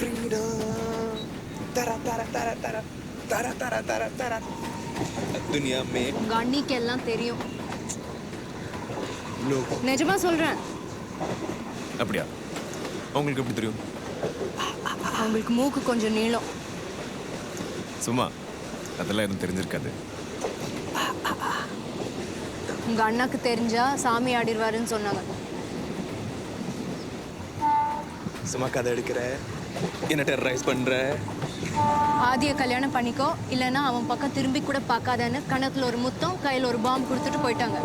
Freedom तरा तरा तरा तरा तरा तरा तरा तरा दुनिया में உங்க அண்ணிக்கு எல்லாம் தெரியும். नो நிஜமா சொல்றேன். அப்படியா? உங்களுக்கு எப்படி தெரியும்? அவங்களுக்கு மூக்கு கொஞ்சம் நீளம். சும்மா அதெல்லாம் எதுவும் தெரிஞ்சிருக்காது. உங்க அண்ணாக்கு தெரிஞ்சா சாமி ஆடிடுவாருன்னு சொன்னாங்க. சும்மா கதை எடுக்கிற, என்ன டெரரைஸ் பண்ற? ஆதியை கல்யாணம் பண்ணிக்கோ, இல்லைன்னா அவன் பக்கம் திரும்பி கூட பார்க்காதன்னு கணத்துல ஒரு முத்தம் கையில் ஒரு பாம்பு கொடுத்துட்டு போயிட்டாங்க.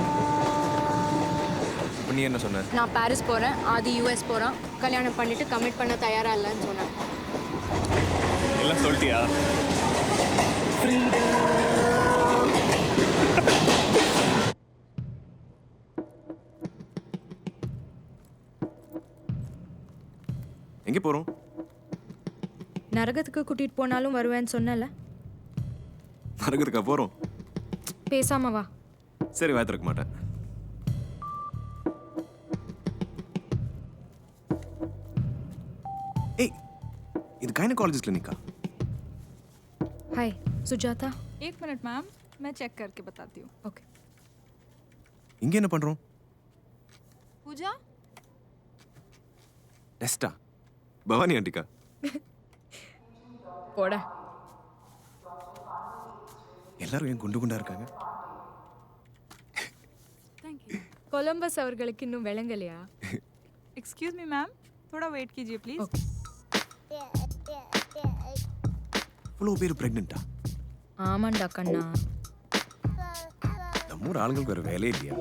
இப்போ நீ என்ன சொன்ன? நான் பாரிஸ் போகிறேன், ஆதி யூஎஸ் போகிறான், கல்யாணம் பண்ணிட்டு கமிட் பண்ண தயாராக இல்லைன்னு சொன்னேன். எல்லாம் சொல்லிட்டியா? எங்கே போகிறோம்? நரகத்துக்கு கூட்டிட்டு போனாலும் வருவேன்னு சொன்னல. நரகத்துக்கா போகிறோம்? பேசாம வா. சரி, வாய் திறக்க மாட்டேன். ஏய், இது கைனகாலஜிஸ்ட் கிளினிக்கா? हाय सुजाता. एक मिनट मैम, मैं चेक करके बताती हूँ. ओके. இங்கே என்ன பண்ணுறோம்? பூஜா, டெஸ்டா? பவானி ஆண்டிக்கா? போடா. எல்லாரும் ஏன் குண்டு குண்டா இருக்காங்க? கொலம்பஸ் அவர்களுக்கு இன்னும் விளங்கலையா? एक्सक्यूज मी मैम, थोड़ा वेट कीजिए प्लीज. ओके. இவ்வளோ பேர் ப்ரெக்னெண்ட்டா? ஆமாண்டா கண்ணா. நம்ம ஊர் ஆளுங்களுக்கு வேறு வேலையே இல்லையா?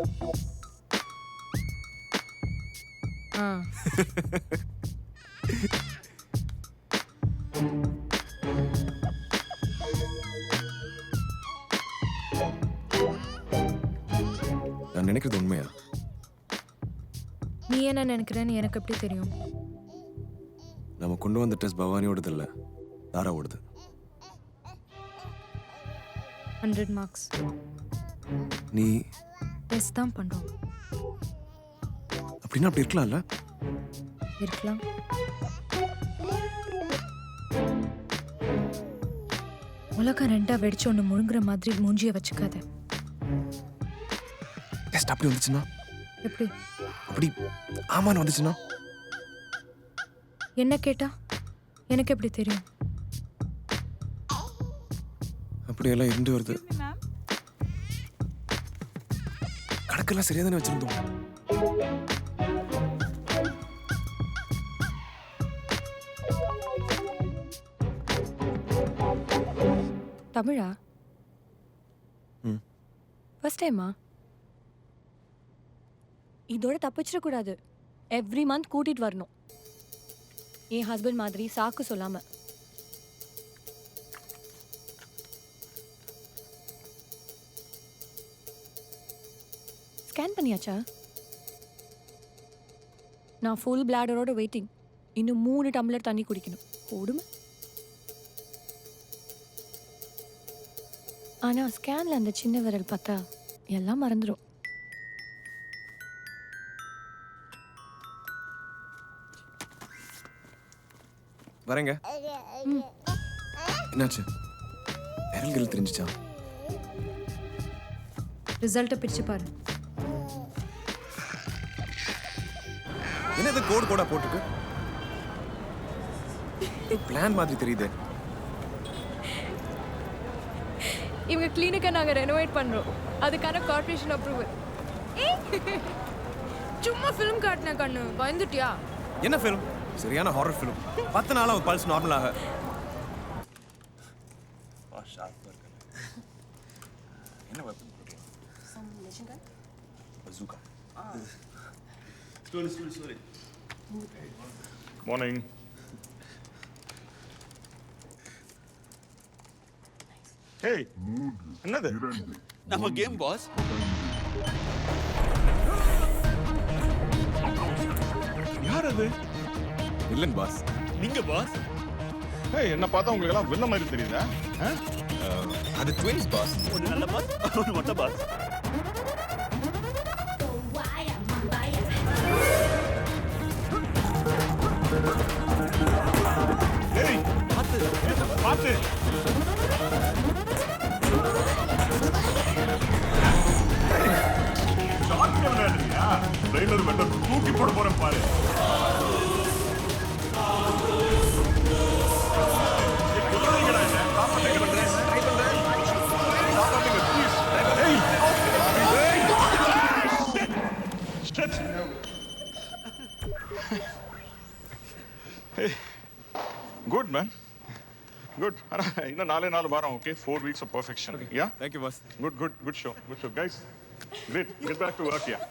ஆ. நான் நினைக்கிறது உண்மையா? நீ என்ன நினைக்கிறேன்னு எனக்கு எப்படி தெரியும்? நம்ம கொண்டு வந்த டெஸ்ட் பவானியோடது இல்லை, தாராவோடது. 100 மார்க்ஸ். நீ டெஸ்ட் தான் பண்ணுறோம். அப்படின்னா அப்படி இருக்கலாம்ல? இருக்கலாம். உலகம் ரெண்டா வெடிச்சு ஒன்று முழுங்குற மாதிரி மூஞ்சிய வச்சுக்காத. டெஸ்ட் அப்படி வந்துச்சுன்னா? எப்படி? அப்படி ஆமான்னு வந்துச்சுன்னா? என்ன கேட்டா எனக்கு எப்படி தெரியும்? அப்படியெல்லாம் இருந்து வருது. एक्सक्यूज मी मैम, கணக்கெல்லாம் சரியா தானே வச்சிருந்தோம். தமிழா? ம். ஃபர்ஸ்ட் டைமா? இதோட தப்பிச்சிடக்கூடாது. எவ்ரி மந்த் கூட்டிட்டு வரணும். என் ஹஸ்பண்ட் மாதிரி சாக்கு சொல்லாம. ஸ்கேன் பண்ணியாச்சா? நான் ஃபுல் பிளாடரோட வெயிட்டிங். இன்னும் 3 டம்ளர் தண்ணி குடிக்கணும். ஓடுமே. ஆனா ஸ்கேன்ல அந்த சின்ன விரல் பார்த்தா எல்லாம் மறந்துடும். வரேங்க. என்னாச்சு? விரல்கள் தெரிஞ்சிச்சா? ரிசல்ட்டை பிரிச்சு பாரு. என்ன இது கோடு கோடா போட்டுருக்கு? பிளான் மாதிரி தெரியுது. இவங்க கிளினிக்கை நாங்கள் ரெனோவேட் பண்ணுறோம். அதுக்கான கார்ப்பரேஷன் அப்ரூவல். சும்மா ஃபிலிம் காட்டின கண்ணு பயந்துட்டியா? என்ன ஃபிலிம்? சரியான ஹாரர் ஃபிலிம். 10 நாளா ஒரு பல்ஸ் நார்மலாக. என்ன வெப்பன் போடுறீங்க? Some machine gun? Bazooka. Slowly. Morning. Hey, என்னது? நம்ம கேம் பாஸ். யார் அது? Villain boss. நீங்க பாஸ்? ஏய், என்ன பார்த்தா உங்களுக்கு எல்லாம் வில்ல மாதிரி தெரியுதா? அது ட்வின்ஸ் பாஸ். ஒரு நல்ல பாஸ், ஒரு மொட்டை பாஸ். நிறுத்து. ஷார்ட்ல விளையாடுறியா? ட்ரெய்லர் வெட்ட தூக்கி போட போறேன் பாரு. கொல்லுறீங்கடா என்ன? காப்பாத்துங்க. காப்பாத்துங்க, please. ஏய். Shit. Hey. Good, man. Good. இன்னும் 4 வாரம், okay? 4 weeks of perfection. Okay. Yeah? Thank you boss. Good show. Good show. Guys, great. Get back to work, yeah.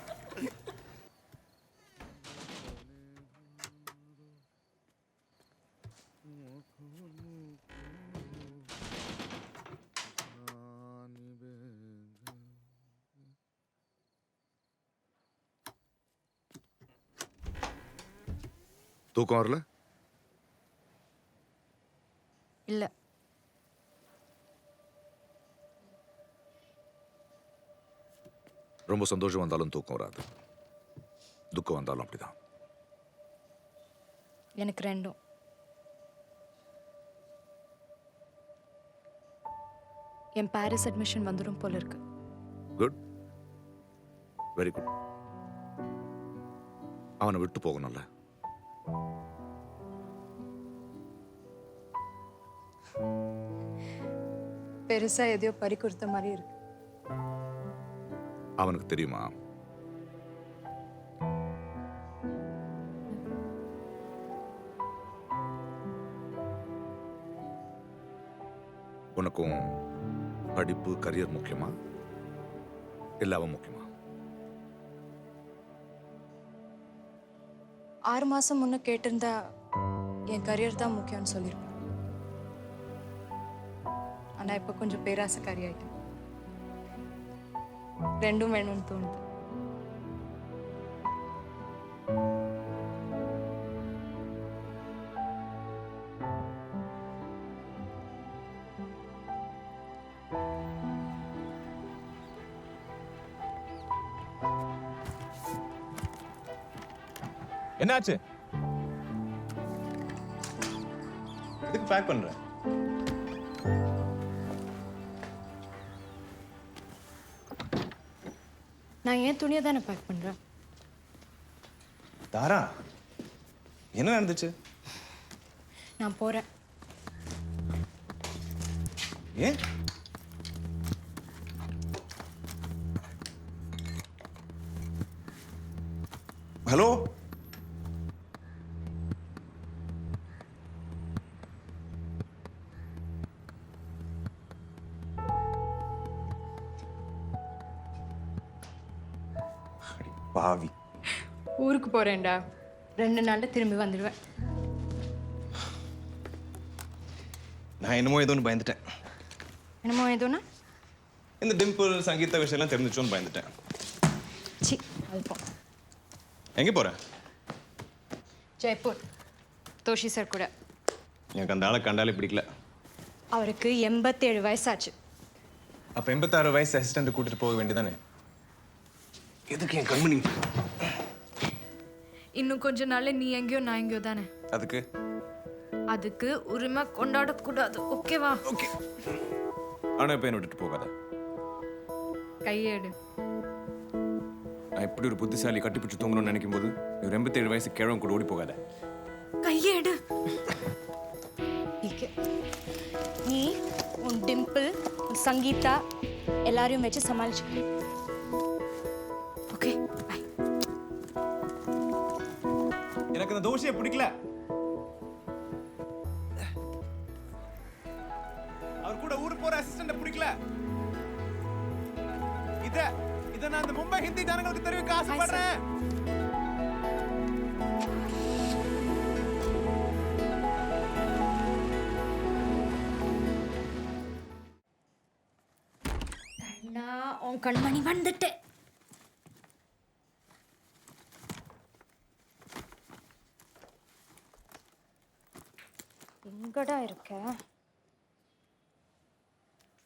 தூக்கம் வரல? இல்ல ரொம்ப சந்தோஷம் வந்தாலும் தூக்கம் வராது, துக்கம் வந்தாலும் அப்படிதான். எனக்கு ரெண்டும். என் பாரிஸ் அட்மிஷன் வந்துடும் போல இருக்கு. Good, very good. அவனை விட்டு போகணும்ல. பெருசா எதையோ பறி கொடுத்த மாதிரி இருக்கு. அவனுக்கு தெரியுமா? உனக்கும் படிப்பு கரியர் முக்கியமா இல்ல அவன் முக்கியமா? 6 மாசம் முன்ன கேட்டிருந்தா என் கரியர் தான் முக்கியம்னு சொல்லியிருப்பேன். ஆனா இப்ப கொஞ்சம் பேராசக்காரி ஆயிட்டேன். ரெண்டும் வேணும்னு தோணுது. என்னாச்சு? எதுக்கு பேக் பண்ற? நான் ஏன் துணியை தானே பேக் பண்றேன். தாரா, என்ன நடந்துச்சு? நான் போறேன். ஏன்? ஹலோ, பாவி. ஊருக்கு போறேன்டா. 2 நாள்ல திரும்பி வந்துடுவேன். நான் என்னமோ ஏதோன்னு பயந்துட்டேன். என்னமோ ஏதோனா? இந்த டிம்பிள் சங்கீத விஷயம்லாம் தெரிஞ்சிச்சோன்னு பயந்துட்டேன். சி, அல்பம். எங்க போற? ஜெய்ப்பூர், தோஷி சார் கூட. எனக்கு அந்த ஆளை கண்டாலே பிடிக்கல. அவருக்கு 87 வயசாச்சு. அப்ப 86 வயசு அசிஸ்டன்ட் கூட்டிட்டு போக வேண்டியதானே? எதுக்கு என் கண்மணி? இன்னும் கொஞ்ச நாள்ல நீ எங்கேயோ நான் எங்கேயோ தானே. அதுக்கு உரிமை கொண்டாடக்கூடாது, ஓகேவா? ஓகே. ஆனா இப்ப என்ன விட்டுட்டு போகாத. கையேடு. நான் இப்படி ஒரு புத்திசாலி கட்டிப்பிடிச்சு தூங்கணும்னு நினைக்கும் போது ஒரு 87 வயசு கிழவன் கூட ஓடி போகாத. கையேடு. நீ உன் டிம்பிள், உன் சங்கீதா எல்லாரையும் வச்சு சமாளிச்சு. Okay, bye. எனக்கு அந்த தோஷையை பிடிக்கல. அவர் கூட ஊருக்கு போற அசிஸ்டன்ட் பிடிக்கல. இத நான் இந்த மும்பை ஹிந்தி ஜனங்களுக்கு தெரிவிக்க ஆசைப்படுறேன். நான் உன் கண்மணி வந்துட்டேன். எங்கடா இருக்க?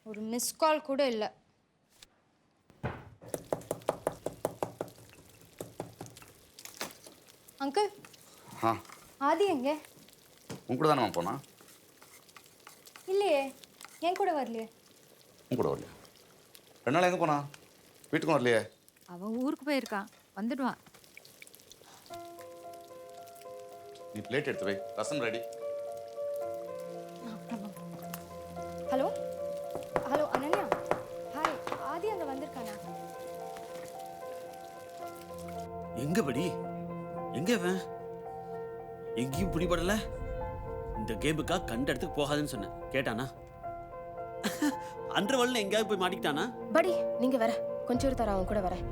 ஒரு மிஸ் கால் கூட இல்லை. அங்கிள், ஆதி எங்க? உன் கூட தானே போனா? இல்லையே என் கூட வரலையே. உன் கூட வரலையா? 2 நாள் எங்கே போனா? வீட்டுக்கும் வரலையே? அவன் ஊருக்கு போயிருக்கான், வந்துடுவான். நீ பிளேட் எடுத்து வை, rasam ready. Hello hello Ananya, hi. Aadhi அங்கே வந்திருக்கானா? எங்க படி? எங்க அவன்? எங்கேயும் பிடிபடல. இந்த கேமுக்கா கண்ட இடத்துக்கு போகாதுன்னு சொன்னேன், கேட்டானா? அன்றவள்ல எங்கேயாவது போய் மாட்டிக்கிட்டானா? படி நீங்க வர கொஞ்சம் ஒரு தர அவன் கூட வரேன்.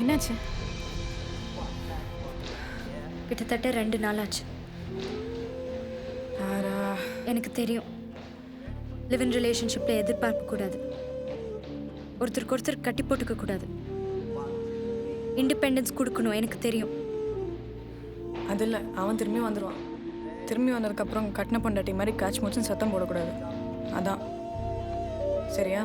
என்னாச்சு? கிட்டத்தட்ட 2 நாள் ஆச்சு. எனக்கு தெரியும், லிவ் இன் ரிலேஷன்ஷிப்பில் எதிர்பார்க்க கூடாது, ஒருத்தருக்கு ஒருத்தர் கட்டி போட்டுக்க கூடாது, இண்டிபெண்டன்ஸ் கொடுக்கணும். எனக்கு தெரியும். அது இல்லை, அவன் திரும்பி வந்துடுவான். திரும்பி வந்ததுக்கப்புறம் கட்டின பொண்டாட்டி மாதிரி காய்ச்சி மூச்சுன்னு சத்தம் போடக்கூடாது. அதான் சரியா?